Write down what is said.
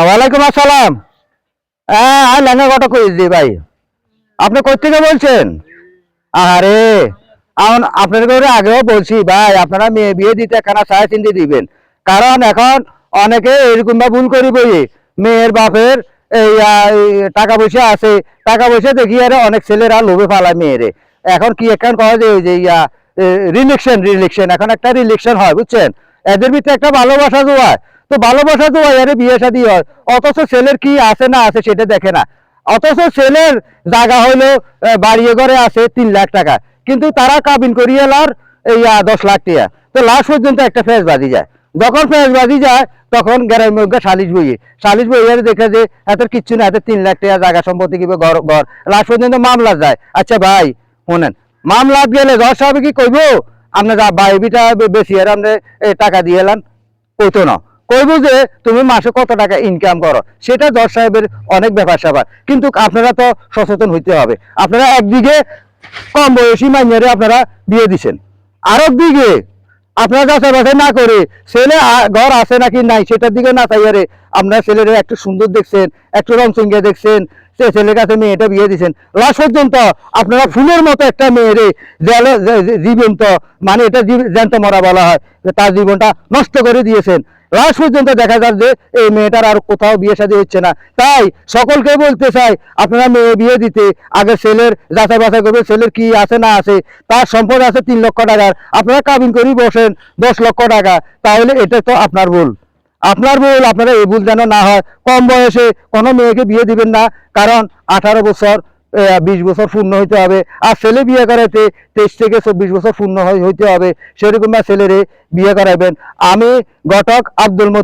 ওয়ালাইকুম আসসালাম। হ্যাঁ, লেঙ্গা কটা করে দিই ভাই। আপনি কোথেকে বলছেন? আরে আপনাদের করে আগেও বলছি ভাই, আপনারা মেয়ে বিয়ে দিতে একখানা সাড়ে তিনটে দিবেন। কারণ এখন অনেকে এরকম বা ভুল করি বই, মেয়ের বাপের এই টাকা পয়সা আছে, টাকা পয়সা দেখিয়ে আরে অনেক ছেলেরা লোভে ফালায় মেয়েরে। এখন কি একখান করা যায় যে রিলেকশন এখন একটা রিলেকশন হয়, বুঝছেন? এদের ভিতরে একটা ভালোবাসা জোয়ায়, তো ভালোবাসা জোয়ায় আরে বিয়ে শাদী হয়, অথচ ছেলের কি আছে না আছে সেটা দেখে না। অথচ ছেলের জায়গা হইলো বাড়িয়ে ঘরে আছে 3 লাখ টাকা, কিন্তু তারা কাবিন করিয়ে এলার এই 10 লাখ টাকা। তো লাস্ট পর্যন্ত একটা ফেস বাজি যায়। যখন ফেস বাজি যায় তখন গ্রামের সালিশ বইয়ে দেখে যে এত কিচ্ছু না, এত 3 লাখ টাকা জায়গা সম্পত্তি কি ঘর ঘর লাস্ট পর্যন্ত মামলা যায়। আচ্ছা ভাই শোনেন, মামলা গেলে জজ সাহেব কি কইব আপনার বাইবিটা বেশি আর আপনি টাকা দিয়ে এলাম? কইতো না, কইব যে তুমি মাসে কত টাকা ইনকাম করো, সেটা জজ সাহেবের অনেক ব্যাপার স্যাপার। কিন্তু আপনারা তো সচেতন হইতে হবে। আপনারা একদিকে কম বয়সী মাইয়ারে আপনারা বিয়ে দিচ্ছেন, আর একদিকে আপনারা যাচাই বাছাই না করে ছেলে ঘর আছে নাকি নাই সেটার দিকে না চাইয়ারে আপনার ছেলের একটু সুন্দর দেখছেন, একটু রং চঙ্গিয়া দেখছেন, সে ছেলের কাছে মেয়েটা বিয়ে দিচ্ছেন। লাস্ট পর্যন্ত আপনারা ফুলের মতো একটা মেয়েরে জীবন্ত, মানে এটা জ্যান্ত মরা বলা হয়, তার জীবনটা নষ্ট করে দিয়েছেন। লাস্ট পর্যন্ত দেখা যায় যে এই মেয়েটার আর কোথাও বিয়ে শাদী হচ্ছে না। তাই সকলকে বলতে চাই, আপনারা মেয়ে বিয়ে দিতে আগে ছেলের যাচাই বাছাই করবে, ছেলের কি আছে না আছে। তার সম্পদ আছে 3 লক্ষ টাকার, আপনারা কাবিন করি বসেন 10 লক্ষ টাকা, তাহলে এটা তো আপনার ভুল। আপনার ভুল, আপনারা এই ভুল যেন না হয়। কম বয়সে কোনো মেয়েকে বিয়ে দিবেন না, কারণ 18 বছর 20 বছর পূর্ণ হইতে হবে। আর ছেলে বিয়ে করাইতে 23 থেকে 24 বছর পূর্ণ হইতে হবে, সেরকম ছেলেরে বিয়ে করাইবেন। আমি ঘটক আব্দুল মতিন।